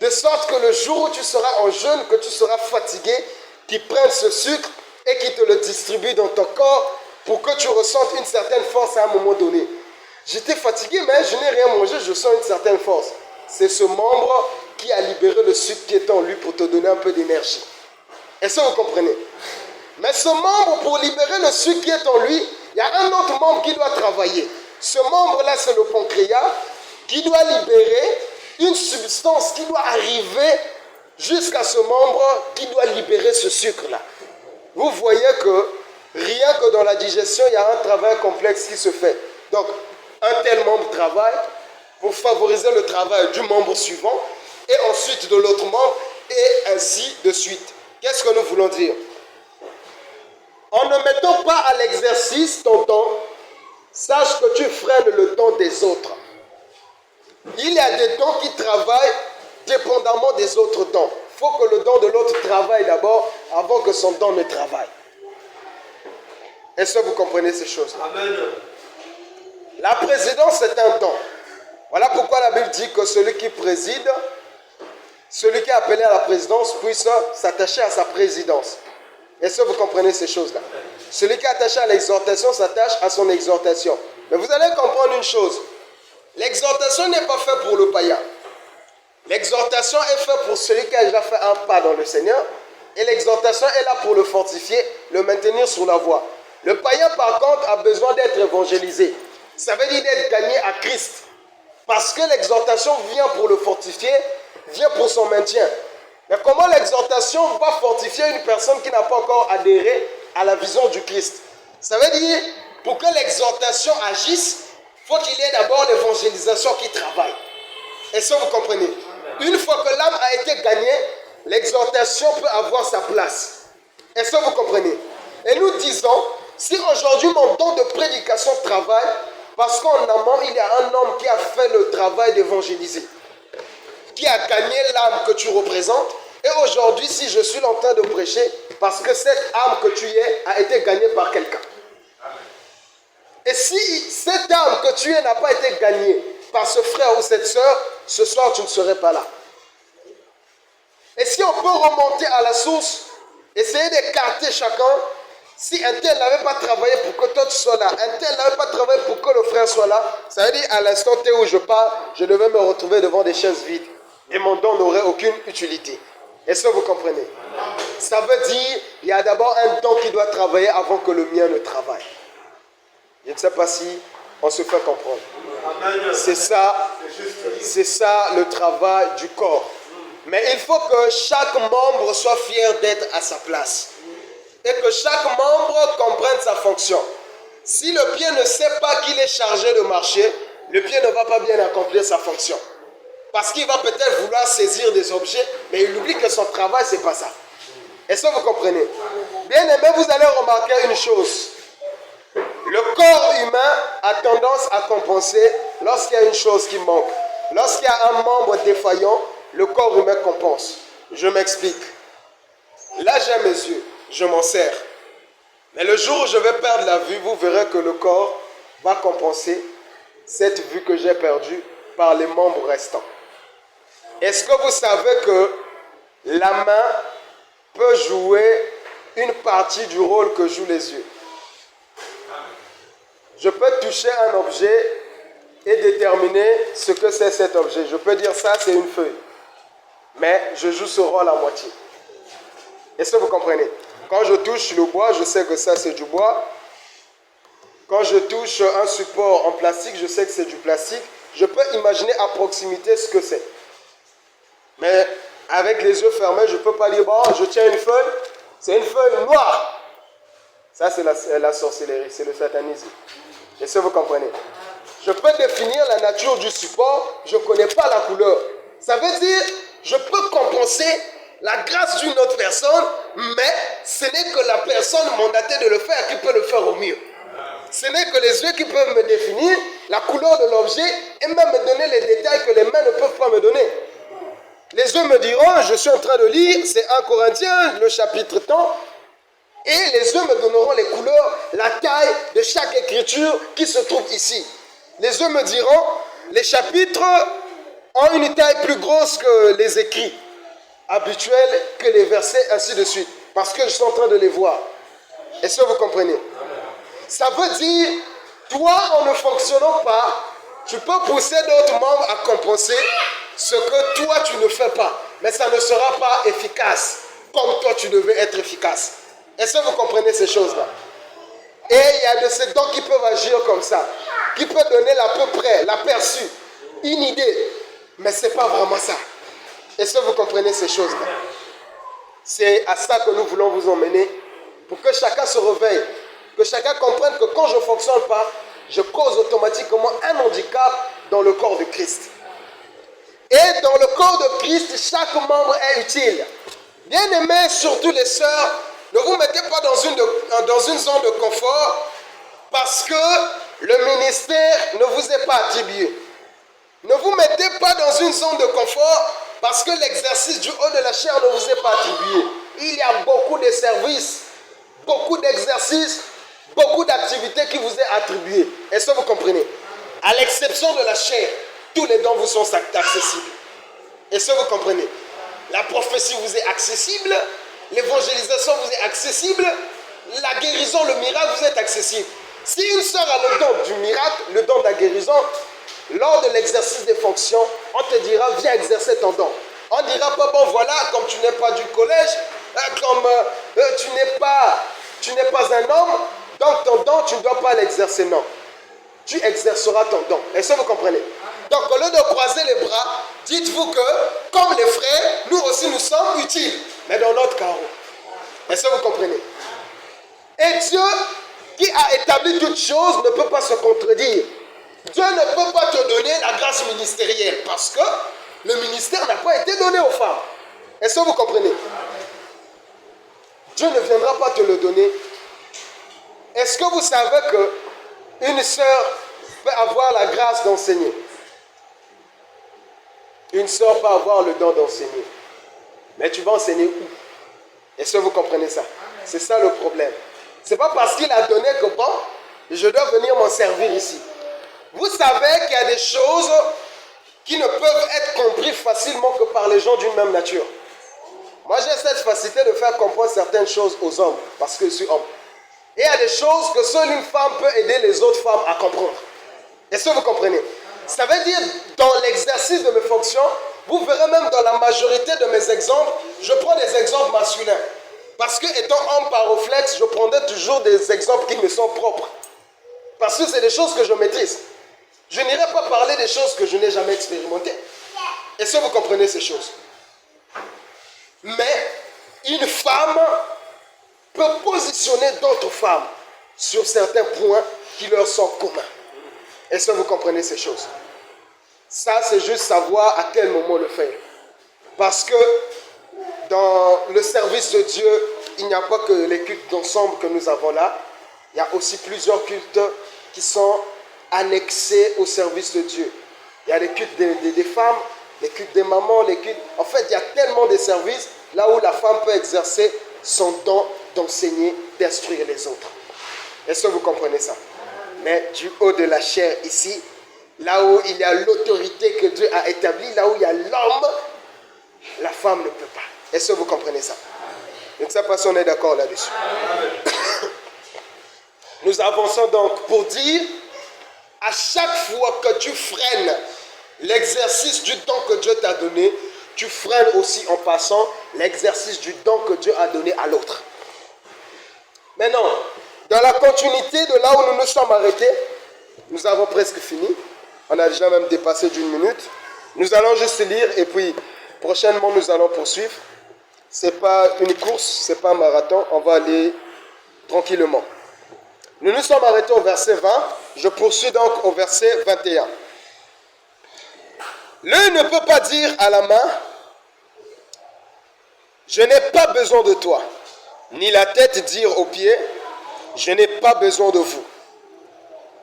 de sorte que le jour où tu seras en jeûne, que tu seras fatigué, qu'ils prennent ce sucre et qu'ils te le distribuent dans ton corps pour que tu ressentes une certaine force à un moment donné. J'étais fatigué, mais je n'ai rien mangé, je sens une certaine force. C'est ce membre qui a libéré le sucre qui est en lui pour te donner un peu d'énergie. Est-ce que vous comprenez? Mais ce membre, pour libérer le sucre qui est en lui, il y a un autre membre qui doit travailler. Ce membre-là, c'est le pancréas qui doit libérer une substance qui doit arriver jusqu'à ce membre qui doit libérer ce sucre-là. Vous voyez que rien que dans la digestion, il y a un travail complexe qui se fait. Donc, un tel membre travaille pour favoriser le travail du membre suivant et ensuite de l'autre membre et ainsi de suite. Qu'est-ce que nous voulons dire? En ne mettant pas à l'exercice ton temps, sache que tu freines le temps des autres. Il y a des dons qui travaillent dépendamment des autres dons. Il faut que le don de l'autre travaille d'abord avant que son don ne travaille. Est-ce que vous comprenez ces choses-là? Amen. La présidence, c'est un don. Voilà pourquoi la Bible dit que celui qui préside, celui qui est appelé à la présidence, puisse s'attacher à sa présidence. Est-ce que vous comprenez ces choses-là? Celui qui est attaché à l'exhortation s'attache à son exhortation. Mais vous allez comprendre une chose. L'exhortation n'est pas faite pour le païen. L'exhortation est faite pour celui qui a déjà fait un pas dans le Seigneur. Et l'exhortation est là pour le fortifier, le maintenir sur la voie. Le païen, par contre, a besoin d'être évangélisé. Ça veut dire d'être gagné à Christ. Parce que l'exhortation vient pour le fortifier, vient pour son maintien. Mais comment l'exhortation va fortifier une personne qui n'a pas encore adhéré à la vision du Christ? Ça veut dire, pour que l'exhortation agisse, il faut qu'il y ait d'abord l'évangélisation qui travaille. Est-ce que vous comprenez? Une fois que l'âme a été gagnée, l'exhortation peut avoir sa place. Est-ce que vous comprenez? Et nous disons, si aujourd'hui mon don de prédication travaille, parce qu'en amont, il y a un homme qui a fait le travail d'évangéliser, qui a gagné l'âme que tu représentes. Et aujourd'hui, si je suis en train de prêcher, parce que cette âme que tu es a été gagnée par quelqu'un. Et si cette âme que tu es n'a pas été gagnée par ce frère ou cette soeur, ce soir, tu ne serais pas là. Et si on peut remonter à la source, essayer d'écarter chacun, si un tel n'avait pas travaillé pour que toi tu sois là, un tel n'avait pas travaillé pour que le frère soit là, ça veut dire à l'instant T où je parle, je devais me retrouver devant des chaises vides. Et mon don n'aurait aucune utilité. Est-ce que vous comprenez? Ça veut dire il y a d'abord un don qui doit travailler avant que le mien ne travaille. Je ne sais pas si on se fait comprendre. C'est ça le travail du corps. Mais il faut que chaque membre soit fier d'être à sa place. Et que chaque membre comprenne sa fonction. Si le pied ne sait pas qu'il est chargé de marcher, le pied ne va pas bien accomplir sa fonction. Parce qu'il va peut-être vouloir saisir des objets, mais il oublie que son travail, ce n'est pas ça. Est-ce que vous comprenez? Bien aimé, vous allez remarquer une chose. Le corps humain a tendance à compenser lorsqu'il y a une chose qui manque. Lorsqu'il y a un membre défaillant, le corps humain compense. Je m'explique. Là, j'ai mes yeux, je m'en sers. Mais le jour où je vais perdre la vue, vous verrez que le corps va compenser cette vue que j'ai perdue par les membres restants. Est-ce que vous savez que la main peut jouer une partie du rôle que jouent les yeux? je peux toucher un objet et déterminer ce que c'est cet objet. Je peux dire ça, c'est une feuille. Mais je joue ce rôle à moitié. Est-ce que vous comprenez? Quand je touche le bois, je sais que ça, c'est du bois. Quand je touche un support en plastique, je sais que c'est du plastique. Je peux imaginer à proximité ce que c'est. Mais avec les yeux fermés, je ne peux pas dire, bon, je tiens une feuille, c'est une feuille noire. Ça, c'est la sorcellerie, c'est le satanisme. Est-ce que vous comprenez? Je peux définir la nature du support, je ne connais pas la couleur. Ça veut dire, je peux compenser la grâce d'une autre personne, mais ce n'est que la personne mandatée de le faire qui peut le faire au mieux. Ce n'est que les yeux qui peuvent me définir la couleur de l'objet et même me donner les détails que les mains ne peuvent pas me donner. Les yeux me diront, je suis en train de lire, c'est 1 Corinthiens, le chapitre tant, et les yeux me donneront les couleurs, la taille de chaque écriture qui se trouve ici. Les yeux me diront, les chapitres ont une taille plus grosse que les écrits habituels, que les versets, ainsi de suite, parce que je suis en train de les voir. Est-ce que vous comprenez? Ça veut dire, toi, en ne fonctionnant pas, tu peux pousser d'autres membres à compenser ce que toi, tu ne fais pas. Mais ça ne sera pas efficace comme toi, tu devais être efficace. Est-ce que vous comprenez ces choses-là? Et il y a de ces dons qui peuvent agir comme ça, qui peuvent donner à peu près, l'aperçu, une idée, mais ce n'est pas vraiment ça. Est-ce que vous comprenez ces choses-là? C'est à ça que nous voulons vous emmener, pour que chacun se réveille, que chacun comprenne que quand je ne fonctionne pas, je cause automatiquement un handicap dans le corps de Christ. Et dans le corps de Christ, chaque membre est utile. Bien-aimés, surtout les sœurs, ne vous mettez pas dans une zone de confort parce que le ministère ne vous est pas attribué. Ne vous mettez pas dans une zone de confort parce que l'exercice du haut de la chair ne vous est pas attribué. Il y a beaucoup de services, beaucoup d'exercices, beaucoup d'activités qui vous est attribuées. Est-ce que vous comprenez? À l'exception de la chair, tous les dons vous sont accessibles. Est-ce que vous comprenez? La prophétie vous est accessible, l'évangélisation vous est accessible, la guérison, le miracle vous est accessible. Si une sœur a le don du miracle, le don de la guérison, lors de l'exercice des fonctions, on te dira, viens exercer ton don. On ne dira pas, bon voilà, comme tu n'es pas du collège, comme tu n'es pas un homme, donc ton don, tu ne dois pas l'exercer, non. Tu exerceras ton don. Est-ce que vous comprenez? Donc, au lieu de croiser les bras, dites-vous que, comme les frères, nous aussi nous sommes utiles, mais dans notre carreau. Est-ce que vous comprenez? Et Dieu, qui a établi toutes choses, ne peut pas se contredire. Dieu ne peut pas te donner la grâce ministérielle, parce que le ministère n'a pas été donné aux femmes. Est-ce que vous comprenez? Dieu ne viendra pas te le donner. Est-ce que vous savez qu'une sœur peut avoir la grâce d'enseigner? Une sœur peut avoir le don d'enseigner. Mais tu vas enseigner où? Est-ce que vous comprenez ça? C'est ça le problème. Ce n'est pas parce qu'il a donné que bon, je dois venir m'en servir ici. Vous savez qu'il y a des choses qui ne peuvent être comprises facilement que par les gens d'une même nature. Moi, j'ai cette facilité de faire comprendre certaines choses aux hommes, parce que je suis homme. Et il y a des choses que seule une femme peut aider les autres femmes à comprendre. Est-ce que vous comprenez? Ça veut dire, dans l'exercice de mes fonctions, vous verrez même dans la majorité de mes exemples, je prends des exemples masculins. Parce que, étant homme par réflexe, je prendrai toujours des exemples qui me sont propres. Parce que c'est des choses que je maîtrise. Je n'irai pas parler des choses que je n'ai jamais expérimentées. Est-ce que vous comprenez ces choses? Mais une femme peut positionner d'autres femmes sur certains points qui leur sont communs. Est-ce que vous comprenez ces choses? Ça, c'est juste savoir à quel moment le faire. Parce que dans le service de Dieu, il n'y a pas que les cultes d'ensemble que nous avons là. Il y a aussi plusieurs cultes qui sont annexés au service de Dieu. Il y a les cultes des femmes, les cultes des mamans, les cultes... En fait, il y a tellement de services là où la femme peut exercer son don d'enseigner, d'instruire les autres. Est-ce que vous comprenez ça? Mais du haut de la chair ici, là où il y a l'autorité que Dieu a établie, là où il y a l'homme, la femme ne peut pas. Est-ce que vous comprenez ça? Je ne sais pas si on est d'accord là-dessus. Nous avançons donc pour dire, à chaque fois que tu freines l'exercice du don que Dieu t'a donné, tu freines aussi en passant l'exercice du don que Dieu a donné à l'autre. Maintenant, dans la continuité de là où nous nous sommes arrêtés, nous avons presque fini. On a déjà même dépassé d'1 minute. Nous allons juste lire et puis prochainement nous allons poursuivre. Ce n'est pas une course, ce n'est pas un marathon. On va aller tranquillement. Nous nous sommes arrêtés au verset 20. Je poursuis donc au verset 21. L'œil ne peut pas dire à la main, je n'ai pas besoin de toi. Ni la tête dire aux pieds, je n'ai pas besoin de vous.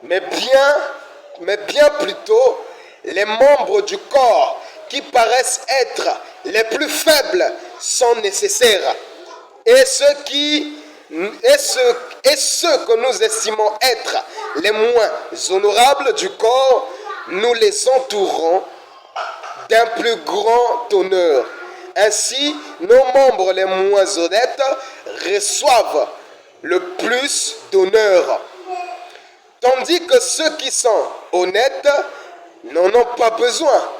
Mais bien plutôt, les membres du corps qui paraissent être les plus faibles sont nécessaires. Et ceux que nous estimons être les moins honorables du corps, nous les entourons d'un plus grand honneur. Ainsi, nos membres les moins honnêtes reçoivent le plus d'honneur, tandis que ceux qui sont honnêtes n'en ont pas besoin.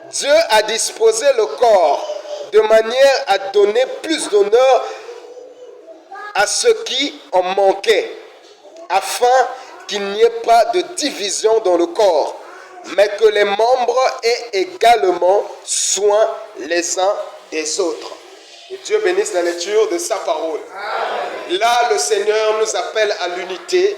Dieu a disposé le corps de manière à donner plus d'honneur à ceux qui en manquaient, afin qu'il n'y ait pas de division dans le corps, mais que les membres aient également soin les uns des autres. Et Dieu bénisse la lecture de sa parole. Amen. Là, le Seigneur nous appelle à l'unité.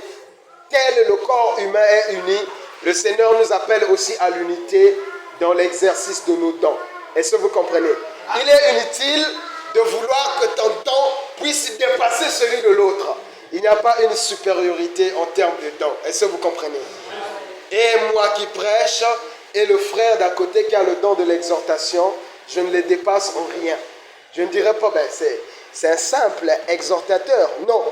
Tel le corps humain est uni, le Seigneur nous appelle aussi à l'unité dans l'exercice de nos dons. Est-ce que vous comprenez? Il est inutile de vouloir que ton don puisse dépasser celui de l'autre. Il n'y a pas une supériorité en termes de dons. Est-ce que vous comprenez? Et moi qui prêche, et le frère d'à côté qui a le don de l'exhortation, je ne les dépasse en rien. Je ne dirais pas, c'est un simple exhortateur. Non,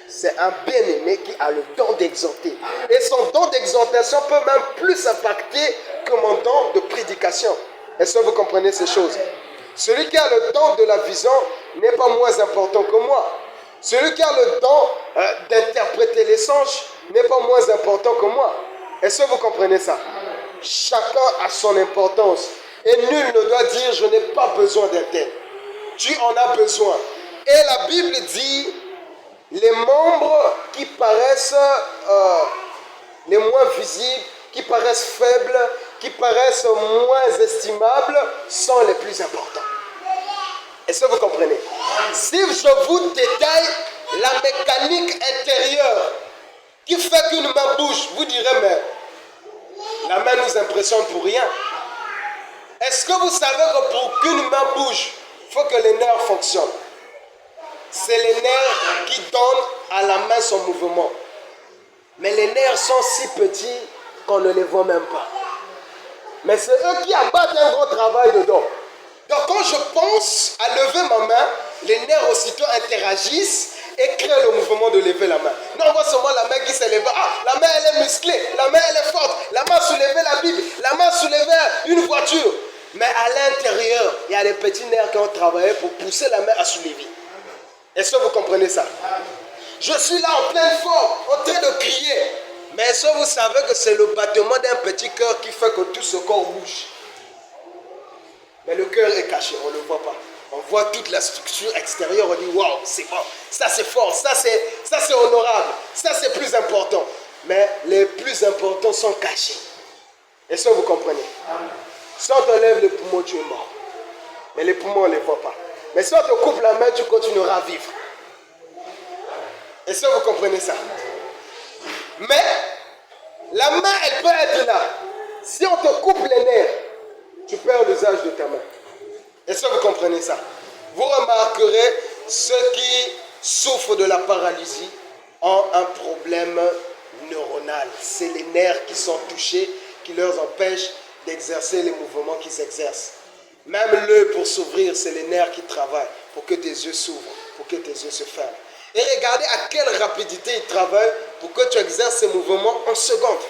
c'est un bien-aimé qui a le don d'exhorter. Et son don d'exhortation peut même plus impacter que mon don de prédication. Est-ce que vous comprenez ces choses? Celui qui a le don de la vision n'est pas moins important que moi. Celui qui a le don d'interpréter les songes n'est pas moins important que moi. Est-ce que vous comprenez ça? Chacun a son importance. Et nul ne doit dire, je n'ai pas besoin d'un tel. Tu en as besoin. Et la Bible dit, les membres qui paraissent les moins visibles, qui paraissent faibles, qui paraissent moins estimables, sont les plus importants. Est-ce que vous comprenez? Si je vous détaille la mécanique intérieure qui fait qu'une main bouge, vous direz, mais la main nous impressionne pour rien. Est-ce que vous savez que pour qu'une main bouge, il faut que les nerfs fonctionnent? C'est les nerfs qui donnent à la main son mouvement. Mais les nerfs sont si petits qu'on ne les voit même pas. Mais c'est eux qui abattent un gros travail dedans. Donc quand je pense à lever ma main, les nerfs aussitôt interagissent et créent le mouvement de lever la main. Non, on voit seulement la main qui s'est levée. Ah, la main elle est musclée, la main elle est forte, la main soulevait la Bible, la main soulevait une voiture. Mais à l'intérieur, il y a les petits nerfs qui ont travaillé pour pousser la main à soulever. Est-ce que vous comprenez ça? Je suis là en pleine forme, en train de crier. Mais est-ce que vous savez que c'est le battement d'un petit cœur qui fait que tout ce corps bouge? Mais le cœur est caché, on ne le voit pas. On voit toute la structure extérieure, on dit waouh, c'est bon, ça c'est fort, ça c'est honorable, ça c'est plus important. Mais les plus importants sont cachés. Est-ce que vous comprenez? Si on t'enlève les poumons, tu es mort. Mais les poumons, on ne les voit pas. Mais si on te coupe la main, tu continueras à vivre. Est-ce que vous comprenez ça? Mais la main, elle peut être là. Si on te coupe les nerfs, tu perds l'usage de ta main. Est-ce que vous comprenez ça? Vous remarquerez, ceux qui souffrent de la paralysie ont un problème neuronal. C'est les nerfs qui sont touchés qui leur empêchent d'exercer les mouvements qu'ils exercent. Même l'œil pour s'ouvrir, c'est les nerfs qui travaillent pour que tes yeux s'ouvrent, pour que tes yeux se ferment. Et regardez à quelle rapidité ils travaillent pour que tu exerces ces mouvements en secondes.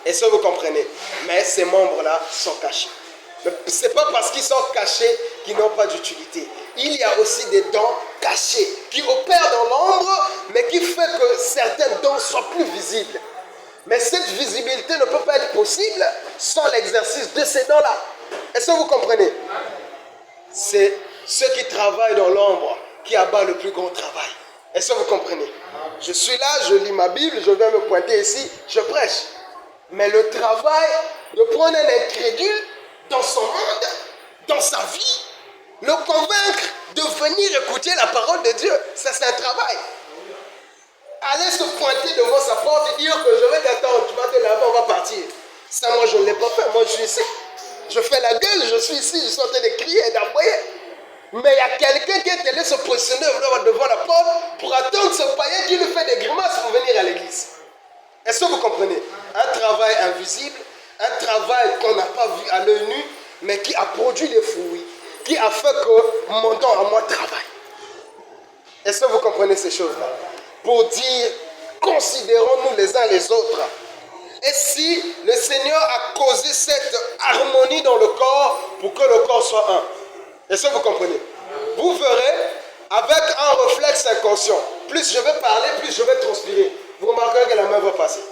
Est-ce que vous comprenez? Mais ces membres-là sont cachés. Ce n'est pas parce qu'ils sont cachés qu'ils n'ont pas d'utilité. Il y a aussi des dons caché, qui opère dans l'ombre, mais qui fait que certains dons soient plus visibles. Mais cette visibilité ne peut pas être possible sans l'exercice de ces dons-là. Est-ce que vous comprenez? C'est ceux qui travaillent dans l'ombre qui abattent le plus grand travail. Est-ce que vous comprenez? Je suis là, je lis ma Bible, je viens me pointer ici, je prêche. Mais le travail de prendre un incrédule dans son monde, dans sa vie, le convaincre de venir écouter la parole de Dieu, ça c'est un travail. Aller se pointer devant sa porte et dire que je vais t'attendre, tu vas te laver, on va partir. Ça, moi, je ne l'ai pas fait. Moi, je suis ici. Je fais la gueule, je suis ici, je suis en train de crier et d'envoyer. Mais il y a quelqu'un qui est allé se positionner devant la porte pour attendre ce païen qui lui fait des grimaces pour venir à l'église. Est-ce que vous comprenez? Un travail invisible, un travail qu'on n'a pas vu à l'œil nu, mais qui a produit des fruits, qui a fait que mon don à moi travaille. Est-ce que vous comprenez ces choses-là? Pour dire, considérons-nous les uns les autres. Et si le Seigneur a causé cette harmonie dans le corps pour que le corps soit un? Est-ce que vous comprenez? Vous verrez, avec un réflexe inconscient, plus je vais parler, plus je vais transpirer. Vous remarquerez que la main va passer.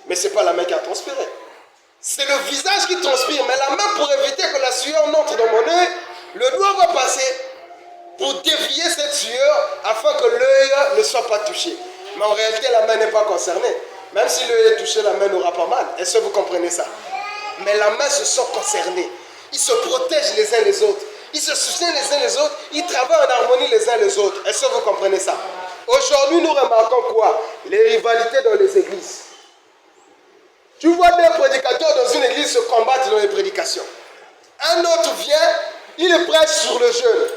Mais ce n'est pas la main qui a transpiré. C'est le visage qui transpire. Mais la main, pour éviter que la sueur n'entre dans mon œil, le doigt va passer pour dévier cette sueur afin que l'œil ne soit pas touché. Mais en réalité, la main n'est pas concernée. Même si l'œil est touché, la main n'aura pas mal. Est-ce que vous comprenez ça? Mais la main se sent concernée. Ils se protègent les uns les autres. Ils se soutiennent les uns les autres. Ils travaillent en harmonie les uns les autres. Est-ce que vous comprenez ça? Aujourd'hui, nous remarquons quoi? Les rivalités dans les églises. Tu vois deux prédicateurs dans une église se combattre dans les prédications. Un autre vient, il prêche sur le jeûne.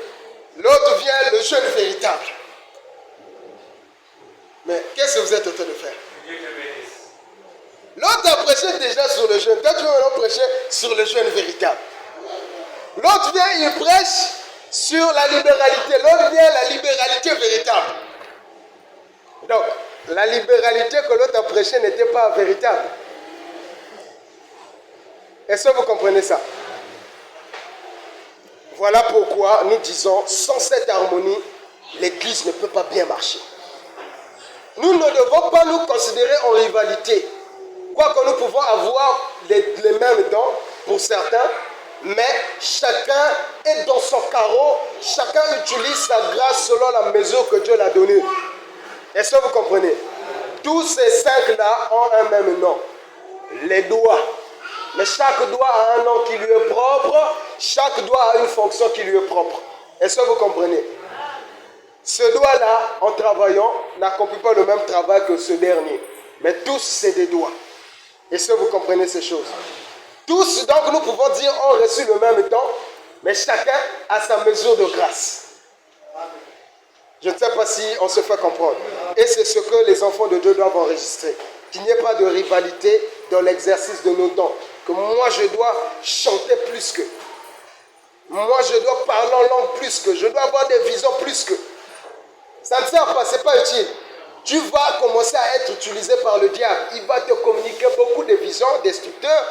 L'autre vient, le jeûne véritable. Mais qu'est-ce que vous êtes en train de faire? L'autre a prêché déjà sur le jeûne. Toi, tu vas maintenant prêcher sur le jeûne véritable. L'autre vient, il prêche sur la libéralité. L'autre vient, la libéralité véritable. Donc, la libéralité que l'autre a prêchée n'était pas véritable. Est-ce que vous comprenez ça? Voilà pourquoi nous disons, sans cette harmonie, l'Église ne peut pas bien marcher. Nous ne devons pas nous considérer en rivalité. Quoique nous pouvons avoir les mêmes dons pour certains, mais chacun est dans son carreau, chacun utilise sa grâce selon la mesure que Dieu l'a donnée. Est-ce que vous comprenez? Tous ces cinq-là ont un même nom, les doigts. Mais chaque doigt a un nom qui lui est propre, chaque doigt a une fonction qui lui est propre. Est-ce que vous comprenez? Ce doigt-là, en travaillant, n'accomplit pas le même travail que ce dernier. Mais tous, c'est des doigts. Est-ce que vous comprenez ces choses? Tous, donc, nous pouvons dire, ont reçu le même don, mais chacun a sa mesure de grâce. Je ne sais pas si on se fait comprendre. Et c'est ce que les enfants de Dieu doivent enregistrer. Qu'il n'y ait pas de rivalité dans l'exercice de nos dons. Que moi, je dois chanter plus que. Moi, je dois parler en langue plus que. Je dois avoir des visions plus que. Ça ne sert pas, ce n'est pas utile. Tu vas commencer à être utilisé par le diable. Il va te communiquer beaucoup de visions destructeurs,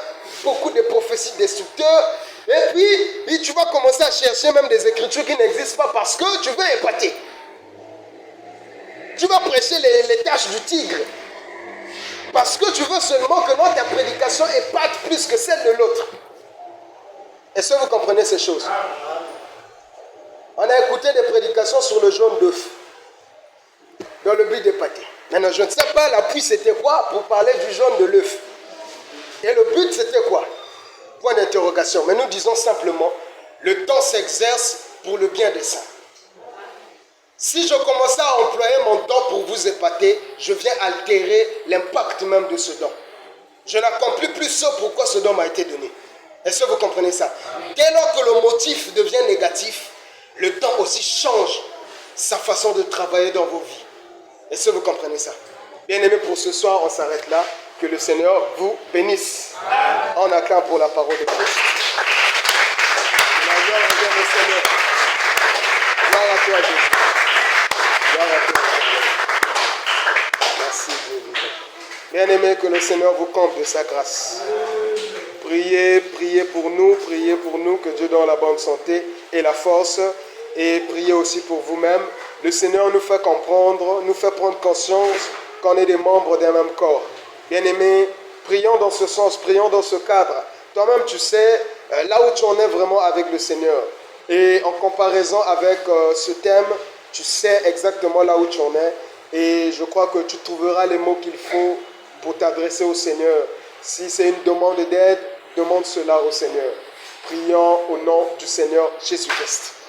beaucoup de prophéties destructeurs. Et puis tu vas commencer à chercher même des écritures qui n'existent pas parce que tu veux épater. Tu vas prêcher les tâches du tigre. Parce que tu veux seulement que ta prédication épate plus que celle de l'autre. Est-ce que vous comprenez ces choses? On a écouté des prédications sur le jaune d'œuf, dans le but d'épater. Maintenant, je ne sais pas l'appui c'était quoi pour parler du jaune de l'œuf. Et le but c'était quoi? Point d'interrogation. Mais nous disons simplement, le temps s'exerce pour le bien des saints. Si je commençais à employer mon temps pour vous épater, je viens altérer l'impact même de ce don. Je n'accomplis plus ce pourquoi ce don m'a été donné. Est-ce que vous comprenez ça? Dès lors que le motif devient négatif, le don aussi change sa façon de travailler dans vos vies. Est-ce que vous comprenez ça? Bien aimés, pour ce soir, on s'arrête là. Que le Seigneur vous bénisse. On acclame pour la parole de Christ. La gloire revient au Seigneur. Gloire à toi, Jésus. Gloire à toi, Seigneur. Merci, Dieu. Bien aimés, que le Seigneur vous comble de sa grâce. Priez pour nous, que Dieu donne la bonne santé et la force et priez aussi pour vous-même. Le Seigneur nous fait comprendre, nous fait prendre conscience qu'on est des membres d'un même corps. Bien-aimés, prions dans ce sens, prions dans ce cadre. Toi-même, tu sais là où tu en es vraiment avec le Seigneur. Et en comparaison avec ce thème, tu sais exactement là où tu en es. Et je crois que tu trouveras les mots qu'il faut pour t'adresser au Seigneur. Si c'est une demande d'aide, demande cela au Seigneur. Prions au nom du Seigneur Jésus-Christ.